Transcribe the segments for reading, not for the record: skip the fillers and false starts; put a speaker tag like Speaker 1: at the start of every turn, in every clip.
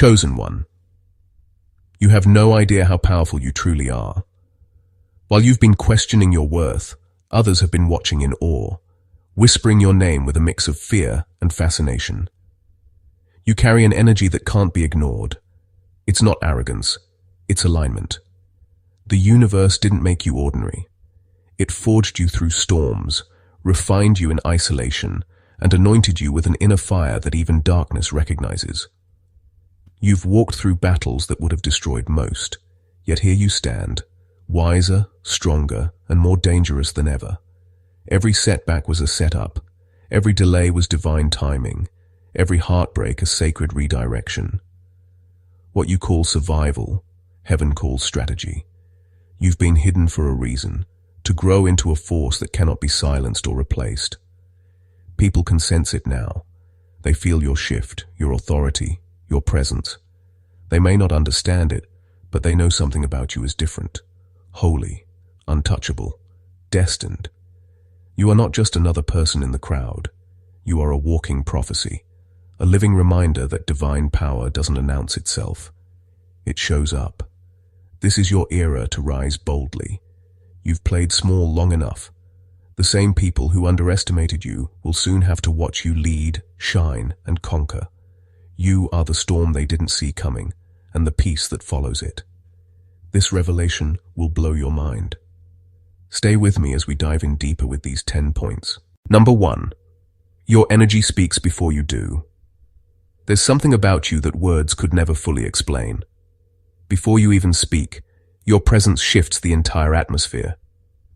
Speaker 1: Chosen one. You have no idea how powerful you truly are. While you've been questioning your worth, others have been watching in awe, whispering your name with a mix of fear and fascination. You carry an energy that can't be ignored. It's not arrogance, it's alignment. The universe didn't make you ordinary. It forged you through storms, refined you in isolation, and anointed you with an inner fire that even darkness recognizes. You've walked through battles that would have destroyed most, yet here you stand, wiser, stronger, and more dangerous than ever. Every setback was a setup. Every delay was divine timing. Every heartbreak a sacred redirection. What you call survival, heaven calls strategy. You've been hidden for a reason, to grow into a force that cannot be silenced or replaced. People can sense it now. They feel your shift, your authority, your presence. They may not understand it, but they know something about you is different. Holy, untouchable, destined. You are not just another person in the crowd. You are a walking prophecy, a living reminder that divine power doesn't announce itself. It shows up. This is your era to rise boldly. You've played small long enough. The same people who underestimated you will soon have to watch you lead, shine, and conquer. You are the storm they didn't see coming, and the peace that follows it. This revelation will blow your mind. Stay with me as we dive in deeper with these 10 points. Number 1. Your energy speaks before you do. There's something about you that words could never fully explain. Before you even speak, your presence shifts the entire atmosphere.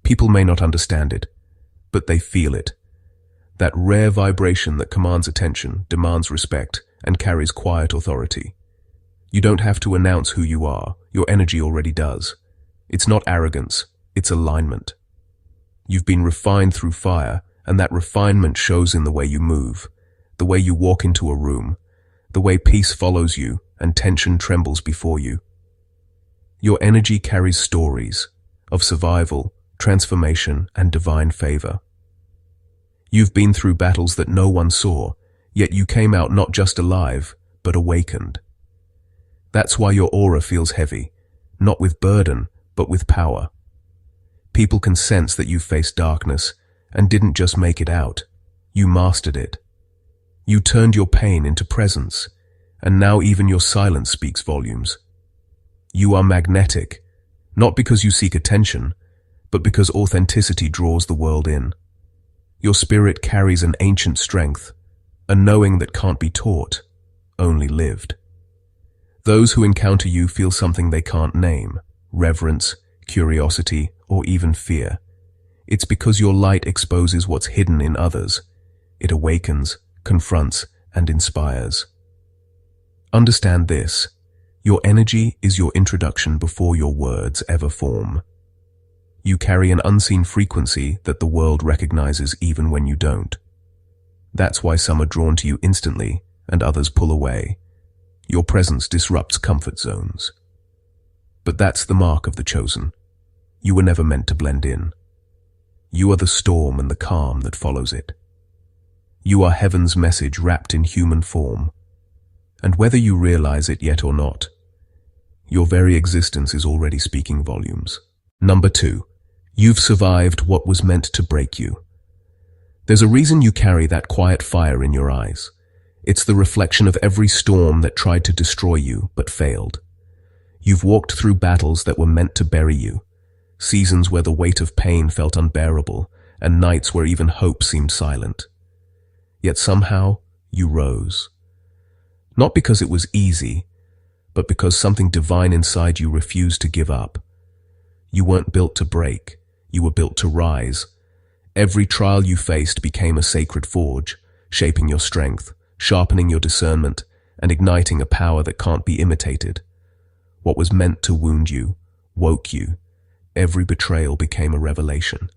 Speaker 1: People may not understand it, but they feel it. That rare vibration that commands attention, demands respect, and carries quiet authority. You don't have to announce who you are. Your energy already does. It's not arrogance. It's alignment. You've been refined through fire, and that refinement shows in the way you move, the way you walk into a room, the way peace follows you and tension trembles before you. Your energy carries stories of survival, transformation, and divine favor. You've been through battles that no one saw, yet you came out not just alive, but awakened. That's why your aura feels heavy, not with burden, but with power. People can sense that you faced darkness and didn't just make it out. You mastered it. You turned your pain into presence, and now even your silence speaks volumes. You are magnetic, not because you seek attention, but because authenticity draws the world in. Your spirit carries an ancient strength, a knowing that can't be taught, only lived. Those who encounter you feel something they can't name, reverence, curiosity, or even fear. It's because your light exposes what's hidden in others. It awakens, confronts, and inspires. Understand this. Your energy is your introduction before your words ever form. You carry an unseen frequency that the world recognizes even when you don't. That's why some are drawn to you instantly and others pull away. Your presence disrupts comfort zones. But that's the mark of the chosen. You were never meant to blend in. You are the storm and the calm that follows it. You are heaven's message wrapped in human form. And whether you realize it yet or not, your very existence is already speaking volumes. Number 2, you've survived what was meant to break you. There's a reason you carry that quiet fire in your eyes. It's the reflection of every storm that tried to destroy you but failed. You've walked through battles that were meant to bury you, seasons where the weight of pain felt unbearable, and nights where even hope seemed silent. Yet somehow, you rose. Not because it was easy, but because something divine inside you refused to give up. You weren't built to break, you were built to rise. Every trial you faced became a sacred forge, shaping your strength, sharpening your discernment, and igniting a power that can't be imitated. What was meant to wound you, woke you. Every betrayal became a revelation.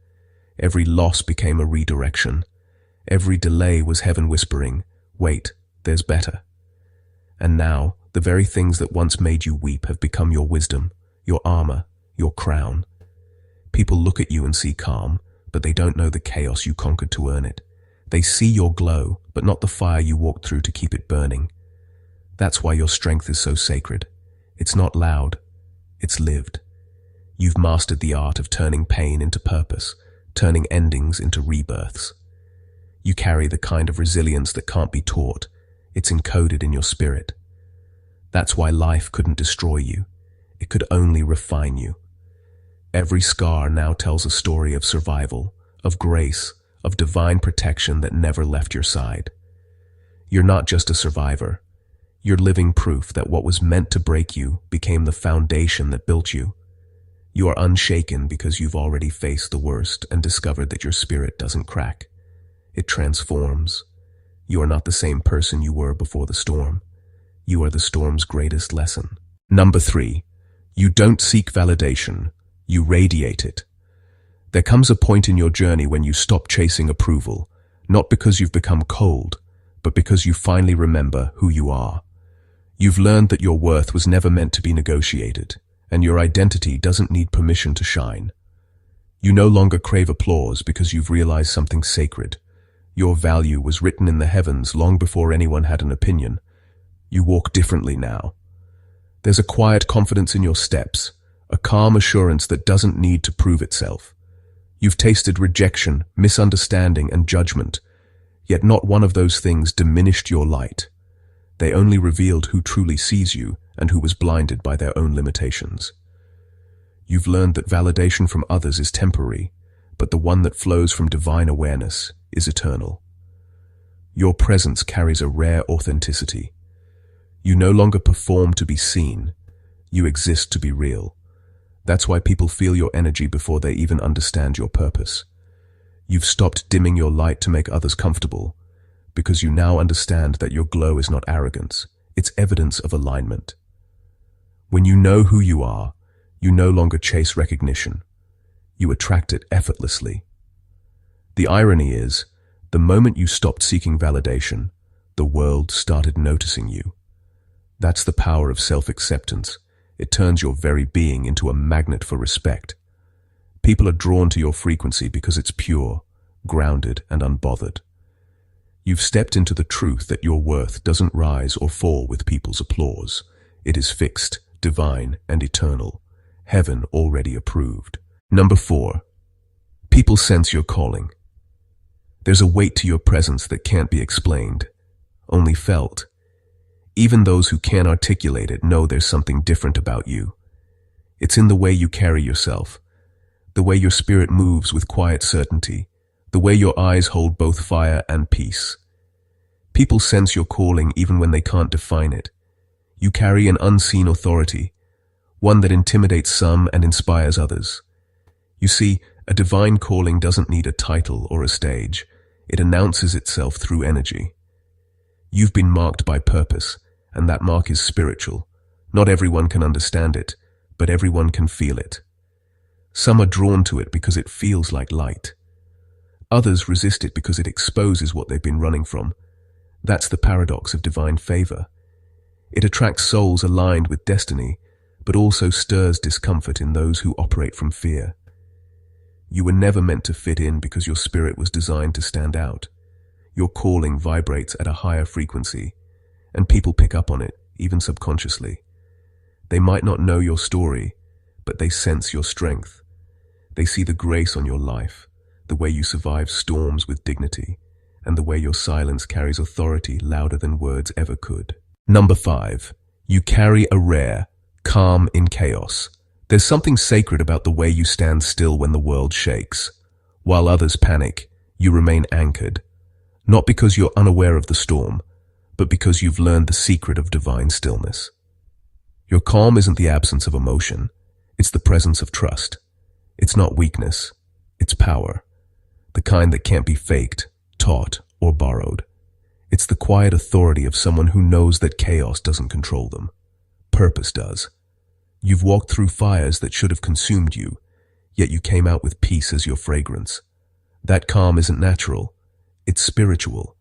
Speaker 1: Every loss became a redirection. Every delay was heaven whispering, "Wait, there's better." And now, the very things that once made you weep have become your wisdom, your armor, your crown. People look at you and see calm, but they don't know the chaos you conquered to earn it. They see your glow, but not the fire you walked through to keep it burning. That's why your strength is so sacred. It's not loud, it's lived. You've mastered the art of turning pain into purpose, turning endings into rebirths. You carry the kind of resilience that can't be taught. It's encoded in your spirit. That's why life couldn't destroy you. It could only refine you. Every scar now tells a story of survival, of grace, of divine protection that never left your side. You're not just a survivor. You're living proof that what was meant to break you became the foundation that built you. You are unshaken because you've already faced the worst and discovered that your spirit doesn't crack. It transforms. You are not the same person you were before the storm. You are the storm's greatest lesson. Number 3, you don't seek validation, you radiate it. There comes a point in your journey when you stop chasing approval, not because you've become cold, but because you finally remember who you are. You've learned that your worth was never meant to be negotiated, and your identity doesn't need permission to shine. You no longer crave applause because you've realized something sacred. Your value was written in the heavens long before anyone had an opinion. You walk differently now. There's a quiet confidence in your steps, a calm assurance that doesn't need to prove itself. You've tasted rejection, misunderstanding, and judgment, yet not one of those things diminished your light. They only revealed who truly sees you and who was blinded by their own limitations. You've learned that validation from others is temporary, but the one that flows from divine awareness is eternal. Your presence carries a rare authenticity. You no longer perform to be seen. You exist to be real. That's why people feel your energy before they even understand your purpose. You've stopped dimming your light to make others comfortable, because you now understand that your glow is not arrogance, it's evidence of alignment. When you know who you are, you no longer chase recognition. You attract it effortlessly. The irony is, the moment you stopped seeking validation, the world started noticing you. That's the power of self-acceptance. It turns your very being into a magnet for respect. People are drawn to your frequency because it's pure, grounded, and unbothered. You've stepped into the truth that your worth doesn't rise or fall with people's applause. It is fixed, divine, and eternal. Heaven already approved. Number 4, people sense your calling. There's a weight to your presence that can't be explained, only felt. Even those who can't articulate it know there's something different about you. It's in the way you carry yourself, the way your spirit moves with quiet certainty, the way your eyes hold both fire and peace. People sense your calling even when they can't define it. You carry an unseen authority, one that intimidates some and inspires others. You see, a divine calling doesn't need a title or a stage. It announces itself through energy. You've been marked by purpose, and that mark is spiritual. Not everyone can understand it, but everyone can feel it. Some are drawn to it because it feels like light. Others resist it because it exposes what they've been running from. That's the paradox of divine favor. It attracts souls aligned with destiny, but also stirs discomfort in those who operate from fear. You were never meant to fit in because your spirit was designed to stand out. Your calling vibrates at a higher frequency, and people pick up on it, even subconsciously. They might not know your story, but they sense your strength. They see the grace on your life, the way you survive storms with dignity, and the way your silence carries authority louder than words ever could. Number 5, you carry a rare calm in chaos. There's something sacred about the way you stand still when the world shakes. While others panic, you remain anchored, not because you're unaware of the storm, but because you've learned the secret of divine stillness. Your calm isn't the absence of emotion, it's the presence of trust. It's not weakness, it's power, the kind that can't be faked, taught, or borrowed. It's the quiet authority of someone who knows that chaos doesn't control them. Purpose does. You've walked through fires that should have consumed you, yet you came out with peace as your fragrance. That calm isn't natural, it's spiritual.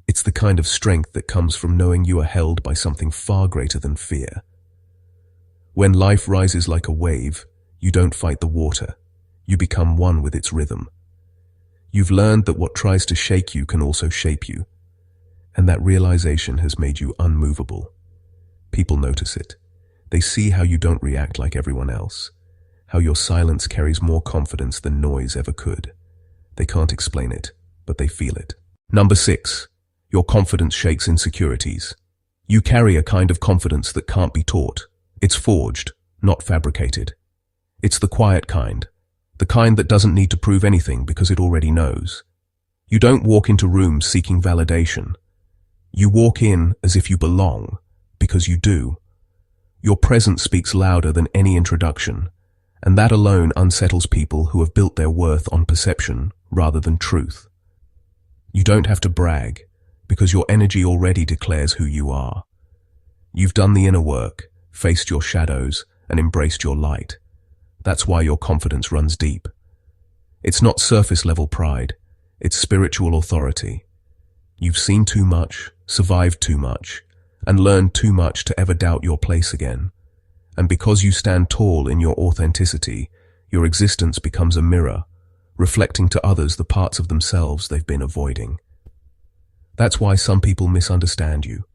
Speaker 1: It's the kind of strength that comes from knowing you are held by something far greater than fear. When life rises like a wave, you don't fight the water, you become one with its rhythm. You've learned that what tries to shake you can also shape you, and that realization has made you unmovable. People notice it. They see how you don't react like everyone else, how your silence carries more confidence than noise ever could. They can't explain it, but they feel it. Number 6. Your confidence shakes insecurities. You carry a kind of confidence that can't be taught. It's forged, not fabricated. It's the quiet kind, the kind that doesn't need to prove anything because it already knows. You don't walk into rooms seeking validation. You walk in as if you belong, because you do. Your presence speaks louder than any introduction, and that alone unsettles people who have built their worth on perception rather than truth. You don't have to brag, because your energy already declares who you are. You've done the inner work, faced your shadows, and embraced your light. That's why your confidence runs deep. It's not surface-level pride, it's spiritual authority. You've seen too much, survived too much, and learned too much to ever doubt your place again. And because you stand tall in your authenticity, your existence becomes a mirror, reflecting to others the parts of themselves they've been avoiding. That's why some people misunderstand you.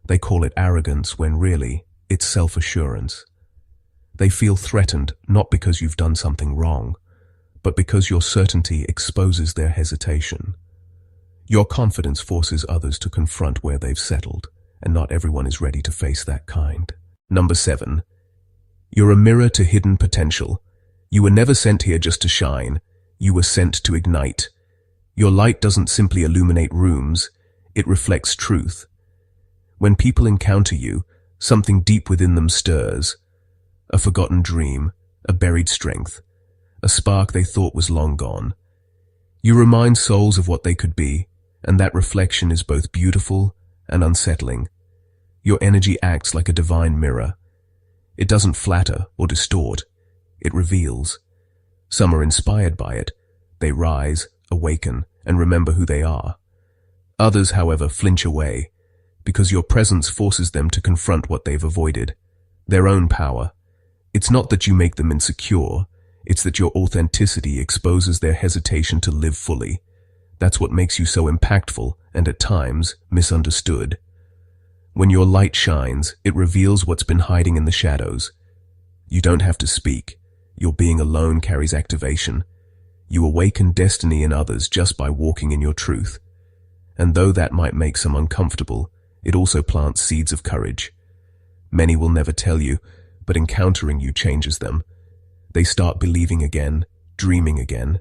Speaker 1: They call it arrogance when really, it's self-assurance. They feel threatened not because you've done something wrong, but because your certainty exposes their hesitation. Your confidence forces others to confront where they've settled, and not everyone is ready to face that kind. Number 7. You're a mirror to hidden potential. You were never sent here just to shine. You were sent to ignite. Your light doesn't simply illuminate rooms, it reflects truth. When people encounter you, something deep within them stirs. A forgotten dream, a buried strength, a spark they thought was long gone. You remind souls of what they could be, and that reflection is both beautiful and unsettling. Your energy acts like a divine mirror. It doesn't flatter or distort, it reveals. Some are inspired by it. They rise, awaken, and remember who they are. Others, however, flinch away, because your presence forces them to confront what they've avoided, their own power. It's not that you make them insecure, it's that your authenticity exposes their hesitation to live fully. That's what makes you so impactful and, at times, misunderstood. When your light shines, it reveals what's been hiding in the shadows. You don't have to speak. Your being alone carries activation. You awaken destiny in others just by walking in your truth. And though that might make some uncomfortable, it also plants seeds of courage. Many will never tell you, but encountering you changes them. They start believing again, dreaming again,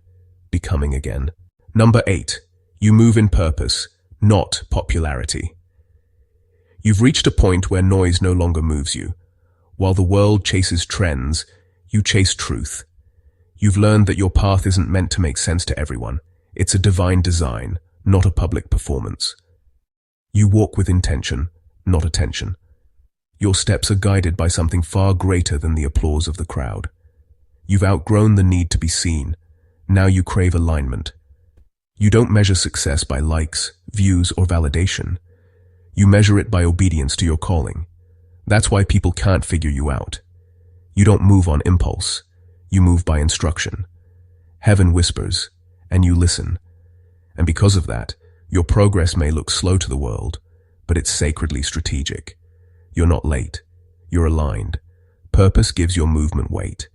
Speaker 1: becoming again. Number 8. You move in purpose, not popularity. You've reached a point where noise no longer moves you. While the world chases trends, you chase truth. You've learned that your path isn't meant to make sense to everyone. It's a divine design, not a public performance. You walk with intention, not attention. Your steps are guided by something far greater than the applause of the crowd. You've outgrown the need to be seen. Now you crave alignment. You don't measure success by likes, views, or validation. You measure it by obedience to your calling. That's why people can't figure you out. You don't move on impulse. You move by instruction. Heaven whispers, and you listen. And because of that, your progress may look slow to the world, but it's sacredly strategic. You're not late. You're aligned. Purpose gives your movement weight.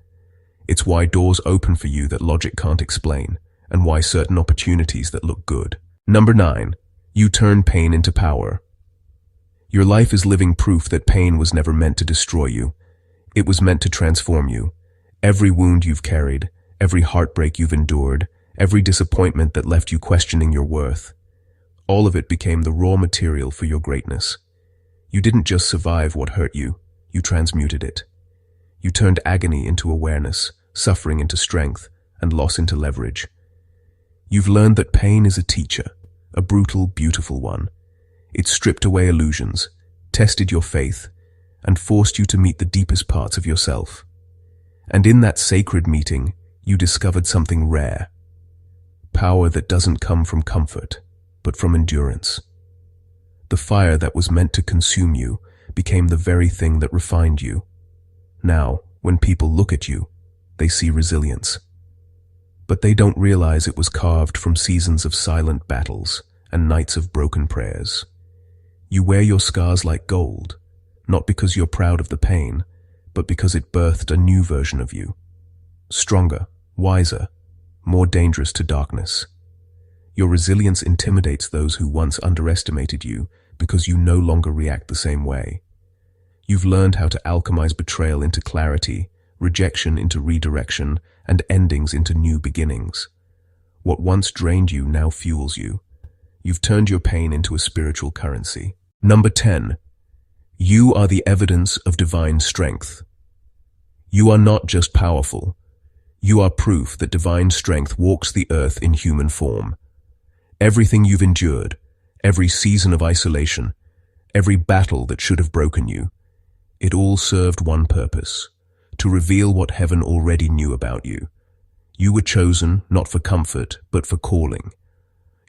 Speaker 1: It's why doors open for you that logic can't explain, and why certain opportunities that look good. Number 9. You turn pain into power. Your life is living proof that pain was never meant to destroy you. It was meant to transform you. Every wound you've carried, every heartbreak you've endured, every disappointment that left you questioning your worth, all of it became the raw material for your greatness. You didn't just survive what hurt you, you transmuted it. You turned agony into awareness, suffering into strength, and loss into leverage. You've learned that pain is a teacher, a brutal, beautiful one. It stripped away illusions, tested your faith, and forced you to meet the deepest parts of yourself. And in that sacred meeting, you discovered something rare. Power that doesn't come from comfort, but from endurance. The fire that was meant to consume you became the very thing that refined you. Now, when people look at you, they see resilience. But they don't realize it was carved from seasons of silent battles and nights of broken prayers. You wear your scars like gold, not because you're proud of the pain, but because it birthed a new version of you. Stronger, wiser, more dangerous to darkness. Your resilience intimidates those who once underestimated you because you no longer react the same way. You've learned how to alchemize betrayal into clarity, rejection into redirection, and endings into new beginnings. What once drained you now fuels you. You've turned your pain into a spiritual currency. Number 10. You are the evidence of divine strength. You are not just powerful. You are proof that divine strength walks the earth in human form. Everything you've endured, every season of isolation, every battle that should have broken you, it all served one purpose: to reveal what heaven already knew about you. You were chosen not for comfort, but for calling.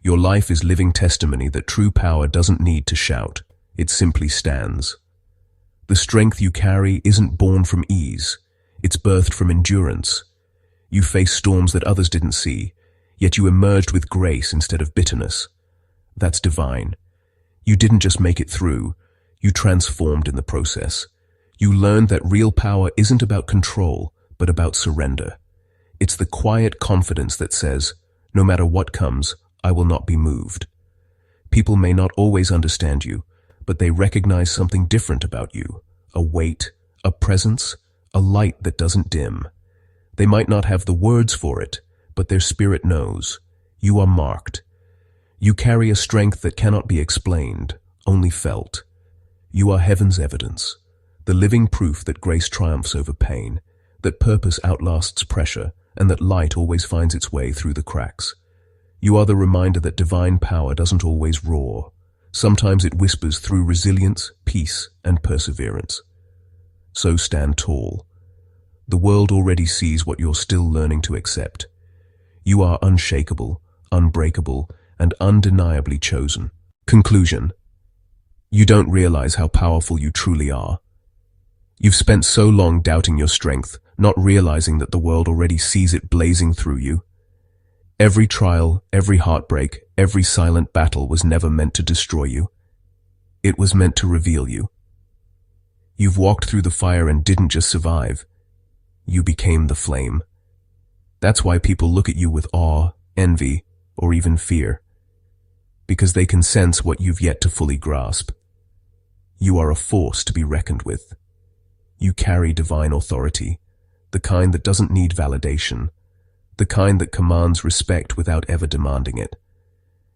Speaker 1: Your life is living testimony that true power doesn't need to shout, it simply stands. The strength you carry isn't born from ease, it's birthed from endurance. You faced storms that others didn't see, yet you emerged with grace instead of bitterness. That's divine. You didn't just make it through, you transformed in the process. You learned that real power isn't about control, but about surrender. It's the quiet confidence that says, no matter what comes, I will not be moved. People may not always understand you, but they recognize something different about you. A weight, a presence, a light that doesn't dim. They might not have the words for it, but their spirit knows. You are marked. You carry a strength that cannot be explained, only felt. You are heaven's evidence, the living proof that grace triumphs over pain, that purpose outlasts pressure, and that light always finds its way through the cracks. You are the reminder that divine power doesn't always roar. Sometimes it whispers through resilience, peace, and perseverance. So stand tall. The world already sees what you're still learning to accept. You are unshakable, unbreakable, and undeniably chosen. Conclusion. You don't realize how powerful you truly are. You've spent so long doubting your strength, not realizing that the world already sees it blazing through you. Every trial, every heartbreak, every silent battle was never meant to destroy you. It was meant to reveal you. You've walked through the fire and didn't just survive. You became the flame. That's why people look at you with awe, envy, or even fear. Because they can sense what you've yet to fully grasp. You are a force to be reckoned with. You carry divine authority, the kind that doesn't need validation, the kind that commands respect without ever demanding it.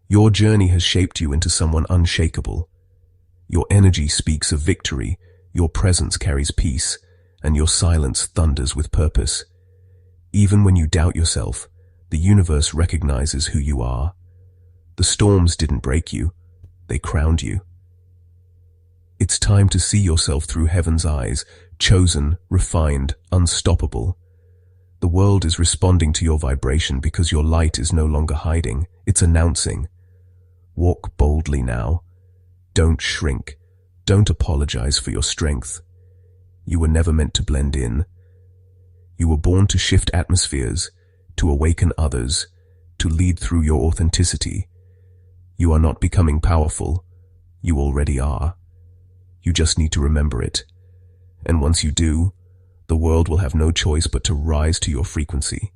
Speaker 1: Your journey has shaped you into someone unshakable. Your energy speaks of victory, your presence carries peace, and your silence thunders with purpose. Even when you doubt yourself, the universe recognizes who you are. The storms didn't break you, they crowned you. It's time to see yourself through heaven's eyes, chosen, refined, unstoppable. The world is responding to your vibration because your light is no longer hiding, it's announcing. Walk boldly now. Don't shrink. Don't apologize for your strength. You were never meant to blend in. You were born to shift atmospheres, to awaken others, to lead through your authenticity. You are not becoming powerful. You already are. You just need to remember it. And once you do, the world will have no choice but to rise to your frequency.